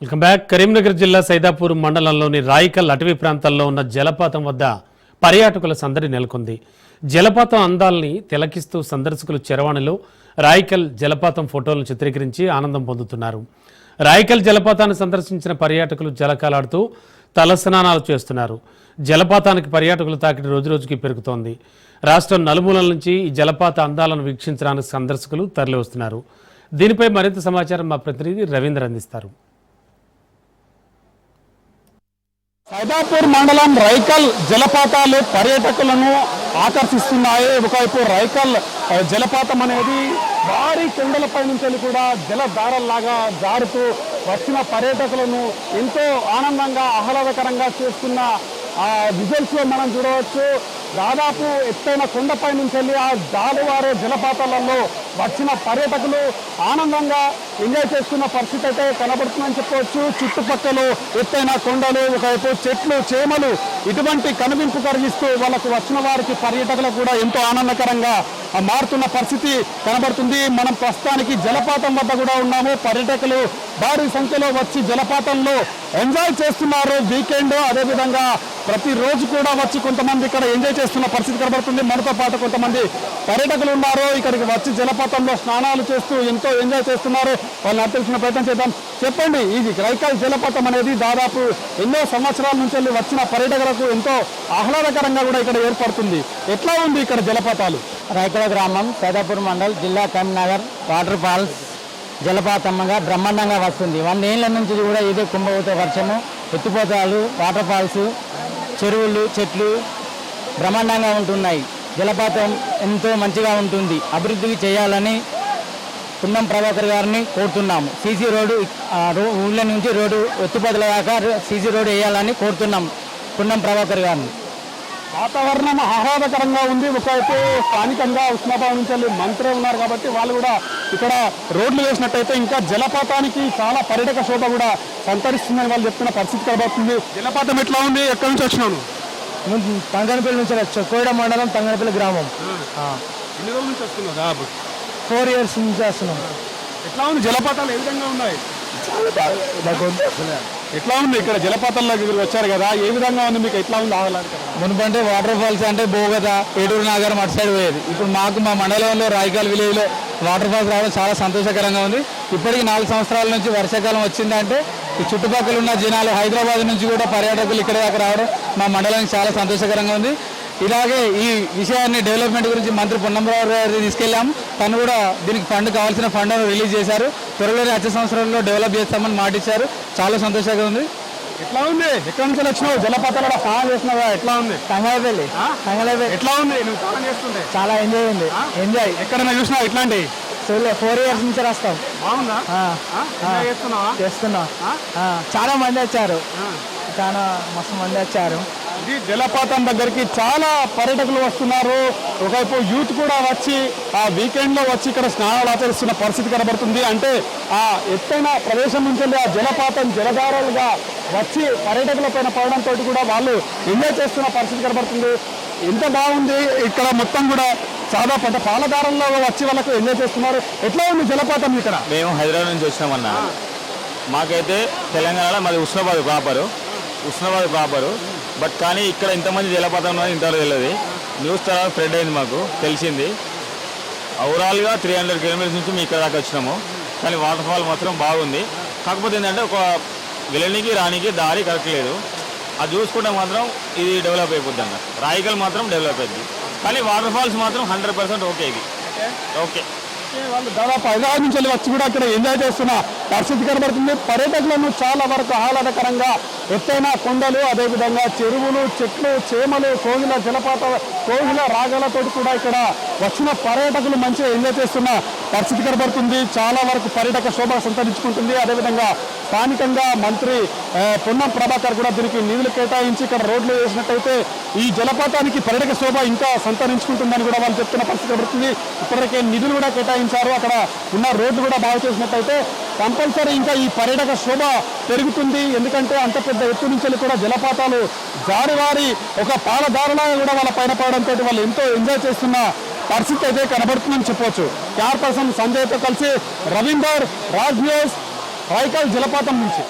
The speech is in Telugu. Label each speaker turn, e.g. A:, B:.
A: Welcome back. కరీంనగర్ జిల్లా సైదాపూర్ మండలంలోని రాయికల్ అటవీ ప్రాంతాల్లో ఉన్న జలపాతం వద్ద పర్యాటకుల సందడి నెలకొంది. జలపాతం అందాల్ని తిలకిస్తూ సందర్శకులు చరవాణిలో రాయికల్ జలపాతం ఫోటోలను చిత్రీకరించి ఆనందం పొందుతున్నారు. రాయికల్ జలపాతాన్ని సందర్శించిన పర్యాటకులు జలకాలాడుతూ తలస్నానాలు చేస్తున్నారు. జలపాతానికి పర్యాటకుల తాకిడి రోజురోజుకి పెరుగుతోంది. రాష్ట్రం నలుమూలల నుంచి ఈ జలపాత అందాలను వీక్షించడానికి సందర్శకులు తరలివస్తున్నారు. దీనిపై మరింత సమాచారం మా ప్రతినిధి రవీంద్ర అందిస్తారు.
B: సైదాపూర్ మండలం రైకల్ జలపాతాలు పర్యాటకులను ఆకర్షిస్తున్నాయి. ఒకవైపు రైకల్ జలపాతం అనేది భారీ కొండలపై నుంచి కూడా జలధారల్లాగా జారుతూ వచ్చిన పర్యాటకులను ఎంతో ఆనందంగా ఆహ్లాదకరంగా చేస్తున్న విజువల్స్ లో మనం చూడవచ్చు. దాదాపు ఎత్తైన కొండపై నుంచి వెళ్ళి ఆ జాలువారే జలపాతాలలో వచ్చిన పర్యాటకులు ఆనందంగా ఎంజాయ్ చేసుకున్న పరిస్థితి అయితే కనబడుతుందని చెప్పవచ్చు. చుట్టుపక్కల ఎత్తైన కొండలు, ఒకవైపు చెట్లు, చేమలు ఇటువంటి కనువింపు కలిగిస్తూ వాళ్ళకు వచ్చిన వారికి పర్యాటకులకు కూడా ఎంతో ఆనందకరంగా మారుతున్న పరిస్థితి కనబడుతుంది. మనం ప్రస్తుతానికి జలపాతం వద్ద కూడా ఉన్నాము. పర్యాటకులు భారీ సంఖ్యలో వచ్చి జలపాతంలో ఎంజాయ్ చేస్తున్నారు. వీకెండ్ అదేవిధంగా ప్రతిరోజు కూడా వచ్చి కొంతమంది ఇక్కడ ఎంజాయ్ చేస్తున్న పరిస్థితి కనబడుతుంది. మనతో పాటు కొంతమంది పర్యాటకులు ఉన్నారు. ఇక్కడికి వచ్చి జలపాతంలో స్నానాలు చేస్తూ ఎంతో ఎంజాయ్ చేస్తున్నారు. వాళ్ళని అర్థించిన ప్రయత్నం చేద్దాం. చెప్పండి, ఇది రైకల్ జలపాతం అనేది దాదాపు ఎన్నో సంవత్సరాల నుంచి వెళ్ళి వచ్చిన పర్యాటకులకు ఎంతో ఆహ్లాదకరంగా కూడా ఇక్కడ ఏర్పడుతుంది. ఎట్లా ఉంది ఇక్కడ జలపాతాలు?
C: రైకల గ్రామం, సైదాపూర్ మండల్, జిల్లా కరీంనగర్. వాటర్ ఫాల్స్ జలపాతంగా బ్రహ్మాండంగా వస్తుంది. 100 ఏళ్ల నుంచి కూడా ఇదే కుంభవృత వర్షము, ఎత్తిపోతాలు, వాటర్ ఫాల్స్, చెరువులు, చెట్లు బ్రహ్మాండంగా ఉంటున్నాయి. జలపాతం ఎంతో మంచిగా ఉంటుంది. అభివృద్ధికి చేయాలని పున్నం ప్రభాకర్ గారిని కోరుతున్నాము. సీసీ రోడ్డు ఊళ్ళ నుంచి రోడ్డు ఎత్తిపోతల దాకా సీసీ రోడ్డు వేయాలని కోరుతున్నాం పున్నం ప్రభాకర్ గారిని.
B: వాతావరణం ఆహ్లాదకరంగా ఉంది. ఒకవైపు స్థానికంగా ఉస్మాబాద్ నుంచి మంత్రి ఉన్నారు కాబట్టి వాళ్ళు కూడా ఇక్కడ రోడ్లు వేసినట్టయితే ఇంకా జలపాతానికి చాలా పర్యాటక శోభ కూడా సంతరిస్తుందని వాళ్ళు చెప్తున్న పరిస్థితి కనబడుతుంది. జలపాతం ఎట్లా ఉంది? ఎక్కడి నుంచి వచ్చినాను?
C: తంగనపల్లి నుంచి వచ్చాం. కోయడ మండలం, తంగనపల్లి గ్రామం.
B: ఎన్ని రోజుల నుంచి వస్తున్నావు?
C: 4 years నుంచి వస్తున్నాం.
B: ఎట్లా ఉంది? జలపాతాలు ఏ విధంగా ఉన్నాయి? ఎట్లా ఉంది ఇక్కడ జలపాతంలోకి మీరు వచ్చారు కదా, ఏ విధంగా ఉంది మీకు? ఎట్లా ఉంది ఆహ్లాదకరంగా?
C: మునుపంటే వాటర్ ఫాల్స్ అంటే బోగత, ఏటూరు నాగరం అటు సైడ్ పోయేది. ఇప్పుడు మాకు మా మండలంలో రాయికల్ విలేజ్లో వాటర్ ఫాల్స్ రావడం చాలా సంతోషకరంగా ఉంది. ఇప్పటికి 4 సంవత్సరాల నుంచి వర్షాకాలం వచ్చిందంటే ఈ చుట్టుపక్కల ఉన్న జనాలు హైదరాబాద్ నుంచి కూడా పర్యాటకులు ఇక్కడ దాకా రావడం మా మండలానికి చాలా సంతోషకరంగా ఉంది. ఇలాగే ఈ విషయాన్ని డెవలప్మెంట్ గురించి మంత్రి పొన్నంరావు గారు తీసుకెళ్ళాము. తను కూడా దీనికి ఫండ్ కావాల్సిన ఫండ్ రిలీజ్ చేశారు. త్వరలోనే వచ్చే సంవత్సరంలో డెవలప్ చేస్తామని మాటిచ్చారు. చాలా సంతోషంగా ఉంది.
B: ఎట్లా ఉంది? ఎక్కడి నుంచి వచ్చినావు? జలపాతాలు కూడా స్నానం చేస్తున్నావా? ఎట్లా ఉంది?
C: తంగళపల్లి.
B: ఎట్లా ఉంది నువ్వు స్నానం చేస్తుంటే?
C: చాలా ఎంజాయ్ ఉంది. ఎంజాయ్
B: ఎక్కడైనా చూసినావు ఇట్లాంటి?
C: 4 years నుంచి రాస్తాం.
B: బాగుందా?
C: చేస్తున్నా. చాలా మంది వచ్చారు. చాలా మస్తు మంది వచ్చారు.
B: ఇది జలపాతం దగ్గరికి చాలా పర్యాటకులు వస్తున్నారు. ఒకవైపు యూత్ కూడా వచ్చి ఆ వీకెండ్ లో వచ్చి ఇక్కడ స్నానాలు ఆచరిస్తున్న పరిస్థితి కనబడుతుంది. అంటే ఆ ఎత్తైన ప్రదేశం నుంచి ఆ జలపాతం జలధారాలుగా వచ్చి పర్యాటకుల పైన పడడంతో కూడా వాళ్ళు ఎంజాయ్ చేస్తున్న పరిస్థితి కనబడుతుంది. ఎంత బాగుంది ఇక్కడ మొత్తం కూడా చాలా పెద్ద పాలధారంలో వచ్చి వాళ్ళకు ఎంజాయ్ చేస్తున్నారు. ఎట్లా ఉంది జలపాతం ఇక్కడ?
D: మేము హైదరాబాద్ నుంచి వచ్చినామన్నా. మాకైతే తెలంగాణలో మాది ఉస్మాబాద్ ప్రాపరు. బట్ కానీ ఇక్కడ ఇంతమంది జలపాతం ఇంతవరకు తెలియదు. న్యూస్ తర్వాత స్ప్రెడ్ అయింది, మాకు తెలిసింది. ఓవరాల్గా 300 kilometers నుంచి మేము ఇక్కడ దాకా వచ్చినాము. కానీ వాటర్ ఫాల్ మాత్రం బాగుంది. కాకపోతే ఏంటంటే ఒక వెళ్ళనికి రానికి దారి కరెక్ట్ లేదు. అది చూసుకుంటే మాత్రం ఇది డెవలప్ అయిపోద్ది అన్న. రాయికల్ మాత్రం డెవలప్ అయింది. కానీ వాటర్ ఫాల్స్ మాత్రం 100% ఓకే. ఇది ఓకే.
B: వాళ్ళు దాదాపు హైదరాబాద్ నుంచి వచ్చి కూడా ఇక్కడ ఎంజాయ్ చేస్తున్న పరిస్థితి కనబడుతుంది. పర్యాటకులను చాలా వరకు ఆహ్లాదకరంగా ఎత్తైన కొండలు, అదేవిధంగా చెరువులు, చెట్లు, చేమలు, కోగిల రాగాలతో కూడా ఇక్కడ వచ్చిన పర్యాటకులు మంచిగా ఎంజాయ్ చేస్తున్న పరిస్థితి కనబడుతుంది. చాలా వరకు పర్యాటక శోభ సంతరించుకుంటుంది. అదేవిధంగా స్థానికంగా మంత్రి పొన్నం ప్రభాకర్ కూడా దీనికి నిధులు కేటాయించి ఇక్కడ రోడ్లు వేసినట్టయితే ఈ జలపాతానికి పర్యాటక శోభ ఇంకా సంతరించుకుంటుందని కూడా వాళ్ళు చెప్తున్న పరిస్థితి కనబడుతుంది. ఇప్పటికే నిధులు కూడా కేటాయించారు. అక్కడ ఉన్న రోడ్లు కూడా బాగు చేసినట్టయితే కంపల్సరీ ఇంకా ఈ పర్యాటక శోభ పెరుగుతుంది. ఎందుకంటే అంత పెద్ద ఎత్తు నుంచి కూడా జలపాతాలు జారివారి ఒక పాలధారలాగా కూడా వాళ్ళ పైన పడడంతో వాళ్ళు ఎంతో ఎంజాయ్ చేస్తున్న పరిస్థితి అయితే కనబడుతుందని చెప్పవచ్చు. కెమెరా పర్సన్ సంజయ్తో కలిసి రవీందర్, రాజ్ న్యూస్, రైకల్ జలపాతం నుంచి.